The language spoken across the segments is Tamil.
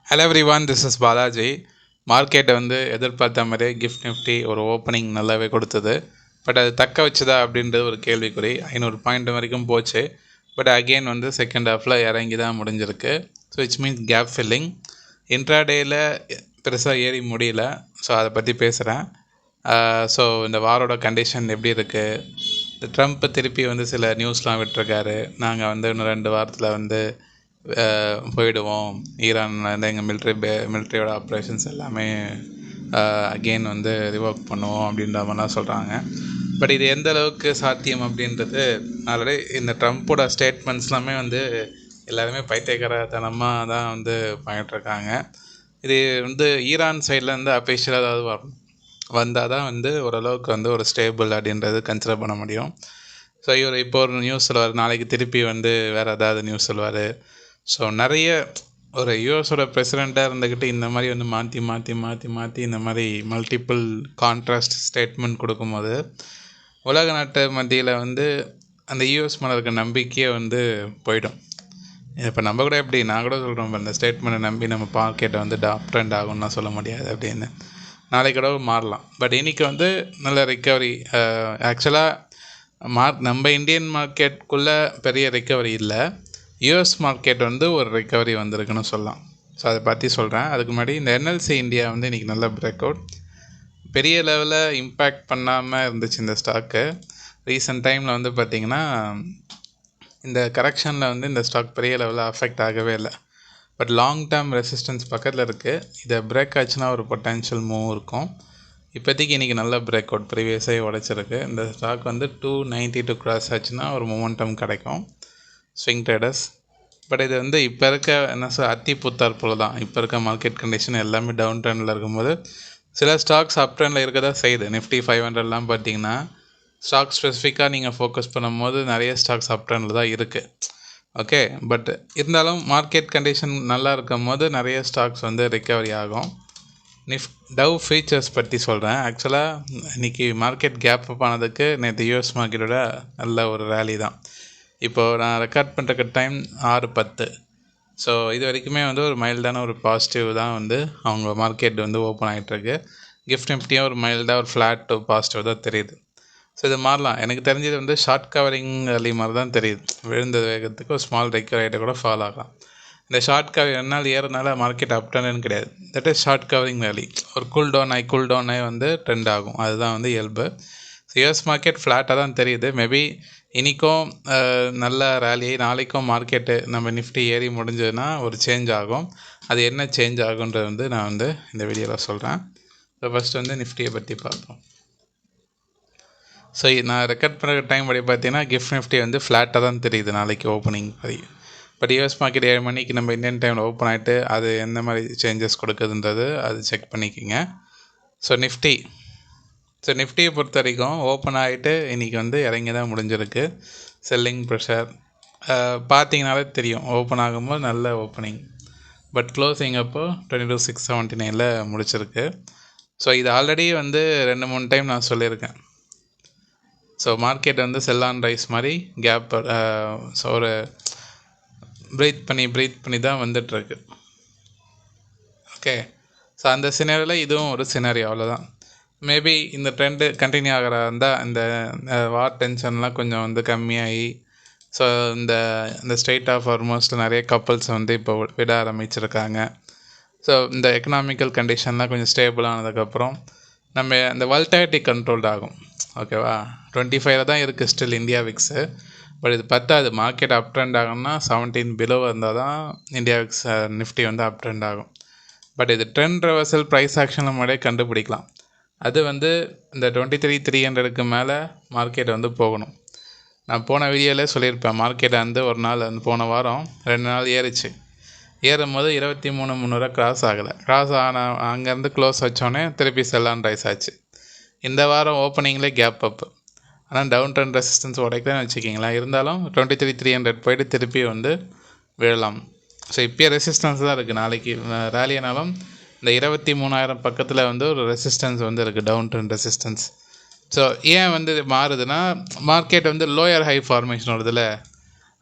Hello everyone, this is Balaji. மார்க்கெட்டை எதிர்பார்த்த மாதிரியே கிஃப்ட் நிஃப்டி ஒரு ஓப்பனிங் நல்லாவே கொடுத்தது. பட் அது தக்க வச்சுதா அப்படின்றது ஒரு கேள்விக்குறி. 500 பாயிண்ட் வரைக்கும் போச்சு. பட் அகெயின் செகண்ட் ஹாஃபில் இறங்கி தான் முடிஞ்சிருக்கு. So it's means gap filling. இன்ட்ராடேயில் பெருசாக ஏறி முடியல. ஸோ அதை பற்றி பேசுகிறேன். ஸோ இந்த வாரோட கண்டிஷன் எப்படி இருக்குது? இந்த ட்ரம்ப் திருப்பி சில நியூஸ்லாம் விட்டுருக்காரு. நாங்கள் இன்னும் 2 வாரத்தில் போயிடுவோம். ஈரான் எங்கள் மிலிட்ரியோட ஆப்ரேஷன்ஸ் எல்லாமே அகெயின் ரிவோக் பண்ணுவோம் அப்படின்ற மாதிரிலாம் சொல்கிறாங்க. பட் இது எந்த அளவுக்கு சாத்தியம் அப்படின்றது ஆல்ரெடி இந்த ட்ரம்ப்போட ஸ்டேட்மெண்ட்ஸ்லாமே எல்லாருமே பைத்தியக்காரத்தனமாக தான் பண்ணிகிட்ருக்காங்க. இது ஈரான் சைட்லேருந்து அஃபிஷியலாக ஏதாவது வந்தால் தான் ஓரளவுக்கு ஒரு ஸ்டேபிள் அப்படின்றது கன்சிடர் பண்ண முடியும். ஸோ இவர் இப்போ ஒரு நியூஸ் சொல்லுவார், நாளைக்கு திருப்பி வேறு ஏதாவது நியூஸ் சொல்லுவார். ஸோ நிறைய ஒரு யூஎஸோட பிரசிடெண்ட்டாக இருந்துக்கிட்டு இந்த மாதிரி மாற்றி மாற்றி மாற்றி மாற்றி இந்த மாதிரி மல்டிப்புள் கான்ட்ராஸ்ட் ஸ்டேட்மெண்ட் கொடுக்கும்போது உலக நாட்டு மத்தியில் அந்த யூஎஸ் மேலே இருக்க நம்பிக்கையே போயிடும். இப்போ நம்ம கூட எப்படி நான் கூட சொல்கிறோம், இந்த ஸ்டேட்மெண்ட்டை நம்பி நம்ம மார்க்கெட்டை அப் ட்ரெண்ட் ஆகும்னா சொல்ல முடியாது அப்படின்னு. நாளைக்கு கூட மாறலாம். பட் இன்றைக்கி நல்ல ரிக்கவரி. ஆக்சுவலாக நம்ம இந்தியன் மார்க்கெட்டுக்குள்ளே பெரிய ரிக்கவரி இல்லை. யூஎஸ் மார்க்கெட் ஒரு ரிக்கவரி வந்திருக்குன்னு சொல்லலாம். ஸோ அதை பற்றி சொல்கிறேன். அதுக்கு முன்னாடி இந்த என்எல்சி இந்தியா இன்றைக்கி நல்ல பிரேக் அவுட். பெரிய லெவலில் இம்பேக்ட் பண்ணாமல் இருந்துச்சு இந்த ஸ்டாக்கு. ரீசெண்ட் டைமில் பார்த்திங்கன்னா இந்த கரெக்ஷனில் இந்த ஸ்டாக் பெரிய லெவலில் அஃபெக்ட் ஆகவே இல்லை. பட் லாங் டேர்ம் ரெசிஸ்டன்ஸ் பக்கத்தில் இருக்குது. இதை பிரேக் ஆச்சுன்னா ஒரு பொட்டென்ஷியல் மூவ் இருக்கும். இப்போதைக்கு இன்றைக்கி நல்ல பிரேக் அவுட் ப்ரீவியஸாக உடைச்சிருக்கு. இந்த ஸ்டாக் 292 கிராஸ் ஆச்சுன்னா ஒரு மொமெண்டம் கிடைக்கும் ஸ்விங் ட்ரேடர்ஸ். பட் இது இப்போ இருக்க அத்தி புத்தார் போல தான். இப்போ இருக்க மார்க்கெட் கண்டிஷன் எல்லாமே டவுன் ட்ரெண்டில் இருக்கும்போது சில ஸ்டாக்ஸ் அப் ட்ரெண்டில் இருக்க தான் செய்யுது. நிஃப்டி 500லாம் பார்த்தீங்கன்னா ஸ்டாக் ஸ்பெசிஃபிக்காக நீங்கள் ஃபோக்கஸ் பண்ணும்போது நிறைய ஸ்டாக்ஸ் அப் ட்ரெண்டில் தான் இருக்குது. ஓகே, பட் இருந்தாலும் மார்க்கெட் கண்டிஷன் நல்லா இருக்கும் போது நிறைய ஸ்டாக்ஸ் ரிக்கவரி ஆகும். டவ் ஃபீச்சர்ஸ் பற்றி சொல்கிறேன். ஆக்சுவலாக இன்றைக்கி மார்க்கெட் கேப் அப் ஆனதுக்கு நேற்று யூஎஸ் மார்க்கெட்டோட நல்ல ஒரு ரேலி தான். இப்போது நான் ரெக்கார்ட் பண்ணுற டைம் 6:10. ஸோ இது வரைக்குமே ஒரு மைல்டான ஒரு பாசிட்டிவ் தான் அவங்க மார்க்கெட் ஓப்பன் ஆகிட்டுருக்கு. கிஃப்ட் நிஃப்டியும் ஒரு மைல்டாக ஒரு ஃப்ளாட் டு பாசிட்டிவ் தான் தெரியுது. ஸோ இது மாறலாம். எனக்கு தெரிஞ்சது ஷார்ட் கவரிங் ரேலி மாதிரி தான் தெரியுது. விழுந்த வேகத்துக்கு ஒரு ஸ்மால் ரெக்கவர் ஆகிட்ட கூட ஃபால் ஆகலாம். இந்த ஷார்ட் கவர் 2 நாள் ஏறனால மார்க்கெட் அப் ட்ரெண்ட்னு கிடையாது. That is short covering rally. ஒரு கூல் டவுன் ஆகி ட்ரெண்ட் ஆகும். அதுதான் இயல்பு. யூஎஸ் மார்க்கெட் ஃப்ளாட்டாக தான் தெரியுது. மேபி இன்றைக்கும் நல்ல ரேலி, நாளைக்கும் மார்க்கெட்டு நம்ம நிஃப்டி ஏறி முடிஞ்சதுன்னா ஒரு சேஞ்ச் ஆகும். அது என்ன சேஞ்ச் ஆகுன்றது நான் இந்த வீடியோவில் சொல்கிறேன். ஸோ ஃபஸ்ட்டு நிஃப்டியை பற்றி பார்ப்போம். ஸோ நான் ரெக்கார்ட் பண்ணுற டைம் படி பார்த்தீங்கன்னா கிஃப்ட் நிஃப்டி ஃப்ளாட்டாக தான் தெரியுது நாளைக்கு ஓப்பனிங் படி. பட் யூஎஸ் மார்க்கெட் 7 மணிக்கு நம்ம இந்தியன் டைமில் ஓப்பன் ஆகிட்டு அது எந்த மாதிரி சேஞ்சஸ் கொடுக்குதுன்றது அது செக் பண்ணிக்கோங்க. ஸோ நிஃப்டியை பொறுத்த வரைக்கும் ஓப்பன் ஆகிட்டு இன்றைக்கி இறங்கி தான் முடிஞ்சிருக்கு. செல்லிங் ப்ரெஷர் பார்த்தீங்கனாலே தெரியும். ஓப்பன் ஆகும்போது நல்ல ஓப்பனிங். பட் க்ளோசிங் அப்போ 22,679 முடிச்சிருக்கு. ஸோ இது ஆல்ரெடி 2-3 டைம் நான் சொல்லியிருக்கேன். So market sell on rice மாதிரி கேப் ஸோ ஒரு ப்ரீத் பண்ணி தான் வந்துட்டுருக்கு. ஓகே, ஸோ அந்த சினாரியோவில் இதுவும் ஒரு சினாரியோ, அவ்வளோதான். மேபி இந்த ட்ரெண்டு கண்டினியூ ஆகிறதா இருந்தால் இந்த வார் டென்ஷன்லாம் கொஞ்சம் கம்மியாகி ஸோ இந்த ஸ்ட்ரெயிட் ஆஃப் ஹார்மோஸில் நிறைய கப்பல்ஸ் இப்போ விட ஆரம்பிச்சிருக்காங்க. ஸோ இந்த எக்கனாமிக்கல் கண்டிஷன்லாம் கொஞ்சம் ஸ்டேபிள் ஆனதுக்கப்புறம் நம்ம இந்த வாலட்டிலிட்டி கண்ட்ரோல்ட் ஆகும். ஓகேவா, 25 தான் இருக்குது ஸ்டில் இந்தியா விக்ஸு. பட் இது பத்தாது. மார்க்கெட் அப் ட்ரெண்ட் ஆகும்னா 17 பிலோ இருந்தால் தான் இந்தியா விக்ஸ் நிஃப்டி அப் ட்ரெண்ட் ஆகும். பட் இது ட்ரெண்ட் ரிவர்சல் ப்ரைஸ் ஆக்ஷன் முன்னாடியே கண்டுபிடிக்கலாம். அது இந்த 23,300க்கு மேலே மார்க்கெட் போகணும். நான் போன வீடியோவில் சொல்லியிருப்பேன். மார்க்கெட் ஒரு நாள் போன வாரம் 2 நாள் ஏறிச்சு. ஏறும்போது 23,300 கிராஸ் ஆகலை. கிராஸ் ஆன அங்கேருந்து க்ளோஸ் வச்சோடனே திருப்பி செல்லான் ரைஸ் ஆச்சு. இந்த வாரம் ஓப்பனிங்லேயே கேப் அப். ஆனால் டவுன் ட்ரெண்ட் ரெசிஸ்டன்ஸ் உடைக்கலன்னு வச்சுக்கிங்களேன். இருந்தாலும் 23,300 போய்ட்டு திருப்பி விழலாம். ஸோ இப்போயே ரெசிஸ்டன்ஸ் தான் இருக்குது. நாளைக்கு ரேலியானாலும் இந்த 23,000 பக்கத்தில் ஒரு ரெசிஸ்டன்ஸ் இருக்குது, டவுன் ட்ரெண்ட் ரெசிஸ்டன்ஸ். ஸோ ஏன் மாறுதுன்னா மார்க்கெட் லோயர் ஹை ஃபார்மேஷன் வருதுல்ல.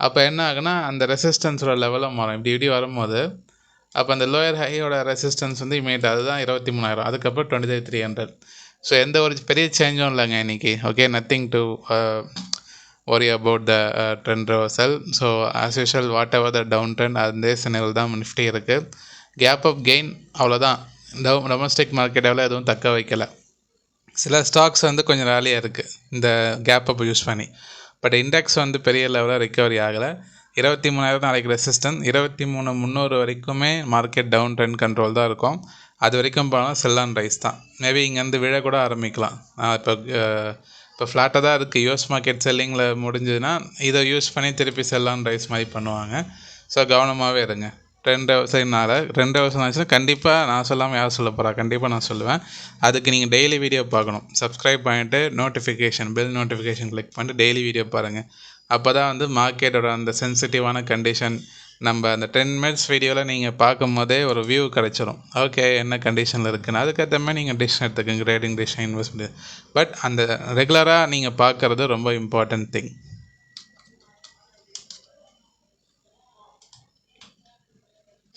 அப்போ என்ன ஆகுனா அந்த ரெசிஸ்டன்ஸோட லெவலும் மாறும். இப்படி வரும்போது அப்போ அந்த லோயர் ஹையோட ரெசிஸ்டன்ஸ் வந்து இமீடியட் அதுதான் 23,000, அதுக்கப்புறம் 23,300. ஸோ எந்த ஒரு பெரிய சேஞ்சும் இல்லைங்க இன்றைக்கி. Okay, nothing to worry about the trend reversal. So as usual, whatever the downtrend அதே சினவில் தான் நிஃப்டி இருக்குது. கேப் அப் கெயின் அவ்வளோதான். டொமஸ்டிக் மார்க்கெட்டால் எதுவும் தக்க வைக்கலை. சில ஸ்டாக்ஸ் வந்து கொஞ்சம் ரேலியாக இருக்குது இந்த கேப் அப் யூஸ் பண்ணி. பட் இண்டெக்ஸ் வந்து பெரிய லெவலில் ரிக்கவரி ஆகலை. 23,000 நாளைக்கு ரெசிஸ்டன்ஸ், 23,300 வரைக்குமே மார்க்கெட் டவுன் ட்ரெண்ட் கண்ட்ரோல் தான் இருக்கும். அது வரைக்கும் போனால் செல் அண்ட் ரைஸ் தான். மேபி இங்கேருந்து விழ கூட ஆரம்பிக்கலாம். இப்போ ஃப்ளாட்டாக தான் இருக்குது. யூஎஸ் மார்க்கெட் செல்லிங்கில் முடிஞ்சதுன்னா இதை யூஸ் பண்ணி திருப்பி செல் அண்ட் ரைஸ் மாதிரி பண்ணுவாங்க. ஸோ கவனமாகவே இருங்க. 2 வருஷம் ஆச்சுன்னா கண்டிப்பாக நான் சொல்லாமல் யார் சொல்ல போகிறா, கண்டிப்பாக நான் சொல்லுவேன். அதுக்கு நீங்கள் டெய்லி வீடியோ பார்க்கணும். சப்ஸ்கிரைப் பண்ணிவிட்டு பெல் நோட்டிஃபிகேஷன் கிளிக் பண்ணிட்டு டெய்லி வீடியோ பாருங்கள். அப்போ தான் வந்து மார்க்கெட்டோட அந்த சென்சிட்டிவான கண்டிஷன் நம்ம அந்த 10 மினிட்ஸ் வீடியோவில் நீங்கள் பார்க்கும் போதே ஒரு வியூ கிடச்சிரும். ஓகே, என்ன கண்டிஷனில் இருக்குன்னு அதுக்கேற்ற மாதிரி நீங்கள் டிசிஷன் எடுத்துக்கோங்க, ட்ரேடிங் டிசிஷன், இன்வெஸ்ட்மெண்ட். பட் அந்த ரெகுலராக நீங்கள் பார்க்குறது ரொம்ப important thing.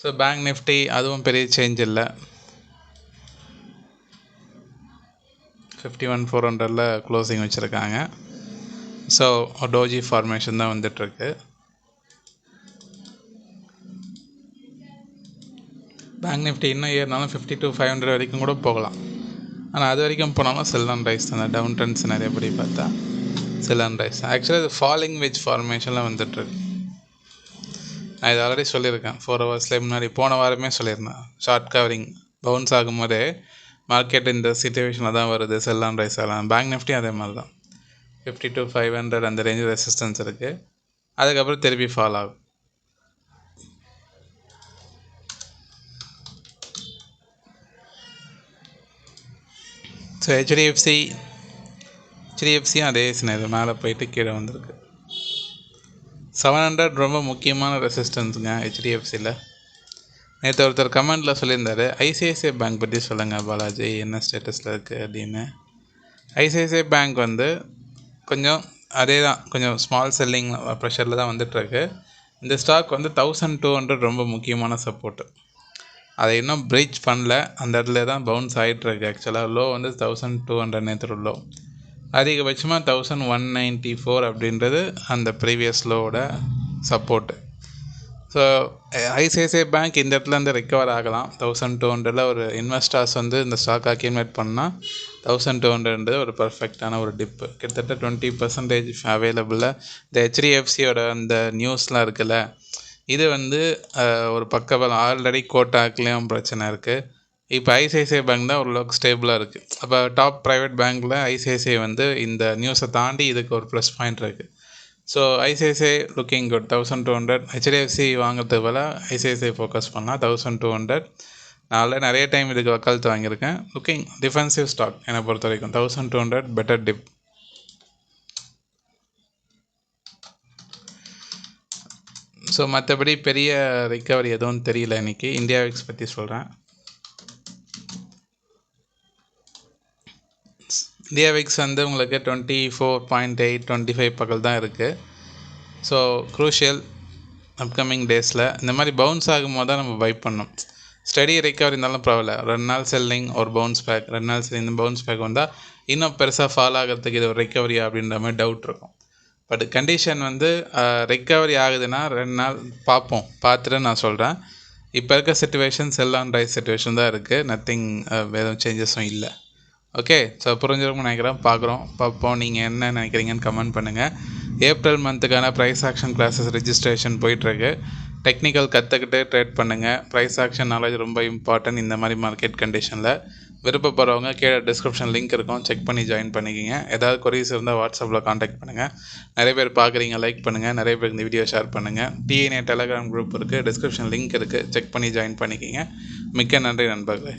So bank Nifty அதுவும் பெரிய சேஞ்ச் இல்லை. 51,400 க்ளோசிங் வச்சுருக்காங்க. ஸோ டோஜி ஃபார்மேஷன் தான் வந்துட்டுருக்கு. பேங்க் நிஃப்டி இன்னும் ஏறினாலும் 52,500 வரைக்கும் கூட போகலாம். ஆனால் அது வரைக்கும் போனாலும் செல் அண்ட் ரைஸ் தான். டவுன் ட்ரெண்ட்ஸ் நிறைய படி பார்த்தா செல் அண்ட் ரைஸ். ஆக்சுவலாக இது ஃபாலிங் வெஜ் ஃபார்மேஷனில் வந்துட்டுருக்கு. நான் இது ஆல்ரெடி சொல்லியிருக்கேன் 4 ஹவர்ஸ்லேயே முன்னாடி, போன வாரமே சொல்லியிருந்தேன். ஷார்ட் கவரிங் பவுன்ஸ் ஆகும்போதே மார்க்கெட் இந்த சிச்சுவேஷனில் தான் வருது, செல் அண்ட் ரைஸ் ஆகலாம். பேங்க் நிஃப்டி அதே மாதிரி தான் 52,500 அந்த ரேஞ்சு ரெசிஸ்டன்ஸ் இருக்குது. அதுக்கப்புறம் திருப்பி ஃபால் ஆகும். ஸோ ஹெச்டிஎஃப்சியும் அதே சின்னது மேலே போயிட்டு கீழே வந்திருக்கு. 700 ரொம்ப முக்கியமான ரெசிஸ்டன்ஸுங்க ஹெச்டிஎஃப்சியில். நேற்று ஒருத்தர் கமெண்டில் சொல்லியிருந்தார், ஐசிஐசிஐ பேங்க் பற்றி சொல்லுங்கள் பாலாஜி, என்ன ஸ்டேட்டஸில் இருக்குது அப்படின்னு. ஐசிஐசிஐ பேங்க் வந்து கொஞ்சம் அதே தான், கொஞ்சம் ஸ்மால் செல்லிங் ப்ரெஷரில் தான் வந்துட்டுருக்கு. இந்த ஸ்டாக் வந்து 1200 ரொம்ப முக்கியமான சப்போர்ட்டு. அதை இன்னும் பிரீச் பண்ணல, அந்த இடத்துல தான் பவுன்ஸ் ஆகிட்டுருக்கு. ஆக்சுவலாக லோ வந்து 1200 நேற்று லோ. அதிகபட்சமாக 1194 அப்படின்றது அந்த ப்ரீவியஸ் லோவோட சப்போர்ட்டு. ஸோ ஐசிஐசிஐ பேங்க் இந்த இடத்துல இருந்து ரெக்கவர் ஆகலாம். 1200 ஒரு இன்வெஸ்டர்ஸ் வந்து இந்த ஸ்டாக் அக்யூமுலேட் பண்ணால் 1200 ஒரு பர்ஃபெக்டான ஒரு டிப்பு. கிட்டத்தட்ட 20% அவைலபிளில். இந்த ஹெச்டிஎஃப்சியோட அந்த நியூஸ்லாம் இருக்குல்ல, இது வந்து ஒரு பக்கபலம். ஆல்ரெடி கோட்டாக்லேயும் பிரச்சனை இருக்குது. இப்போ ஐசிஐசிஐ பேங்க் தான் ஓரளவுக்கு ஸ்டேபிளாக இருக்குது. அப்போ டாப் ப்ரைவேட் பேங்க்கில் ஐசிஐசிஐ வந்து இந்த நியூஸை தாண்டி இதுக்கு ஒரு ப்ளஸ் பாயிண்ட் இருக்குது. So ICICI looking good. 1200 HDFC வாங்குறதுக்கு போல் ஐசிஐசிஐ ஃபோக்கஸ் பண்ணால் 1200. நான் நிறைய டைம் இதுக்கு வக்காலத்து வாங்கியிருக்கேன். லுக்கிங் டிஃபென்சிவ் ஸ்டாக் என்னை பொறுத்த வரைக்கும் 1200 பெட்டர் டிப். ஸோ மற்றபடி பெரிய ரிக்கவரி எதுவும் தெரியல இன்றைக்கி. இந்தியா விக்ஸ் பற்றி சொல்கிறேன். இந்தியா விக்ஸ் வந்து உங்களுக்கு 24.8 25 பக்கல் தான் இருக்குது. ஸோ க்ரூஷியல் அப்கமிங் டேஸில் இந்த மாதிரி பவுன்ஸ் ஆகும்போது தான் நம்ம பை பண்ணோம். ஸ்டடி ரிக்கவரி இருந்தாலும் பரவாயில்ல. 2 நாள் செல்லிங் ஒரு பவுன்ஸ் பேக், 2 நாள் செல்லிங் இந்த பவுன்ஸ் பேக் வந்தால் இன்னும் பெருசாக ஃபால் ஆகிறதுக்கு இது ஒரு ரிக்கவரியா அப்படின்ற மாதிரி டவுட் இருக்கும். பட் கண்டிஷன் வந்து ரிக்கவரி ஆகுதுன்னா 2 நாள் பார்ப்போம், பார்த்துட்டு நான் சொல்கிறேன். இப்போ இருக்க situation sell and rise situation தான் இருக்குது. நத்திங் வேறு சேஞ்சஸும் இல்லை. ஓகே, ஸோ புரிஞ்சிருக்கும்னு நினைக்கிறேன். பார்ப்போம். நீங்கள் என்ன நினைக்கிறீங்கன்னு கமெண்ட் பண்ணுங்கள். ஏப்ரல் மந்த்துக்கான ப்ரைஸ் ஆக்ஷன் கிளாஸஸ் ரெஜிஸ்ட்ரேஷன் போயிட்டுருக்கு. டெக்னிக்கல் கற்றுக்கிட்டு ட்ரேட் பண்ணுங்கள். ப்ரைஸ் ஆக்ஷன் நாலேஜ் ரொம்ப இம்பார்ட்டன்ட் இந்த மாதிரி மார்க்கெட் கண்டிஷனில். விருப்பப்படுறவங்க கீழே டிஸ்கிரிப்ஷன் லிங்க் இருக்கும், செக் பண்ணி ஜாயின் பண்ணிக்கிங்க. ஏதாவது கொரீஸ் இருந்தால் வாட்ஸ்அப்பில் காண்டாக்ட் பண்ணுங்கள். நிறைய பேர் பார்க்குறீங்க, லைக் பண்ணுங்கள். நிறைய பேர் இந்த வீடியோ ஷேர் பண்ணுங்கள். டிஎன்ஏ டெலகிராம் குரூப் இருக்குது, டிஸ்கிரிப்ஷன் லிங்க் இருக்குது, செக் பண்ணி ஜாயின் பண்ணிக்கிங்க. மிக்க நன்றி நண்பர்களே.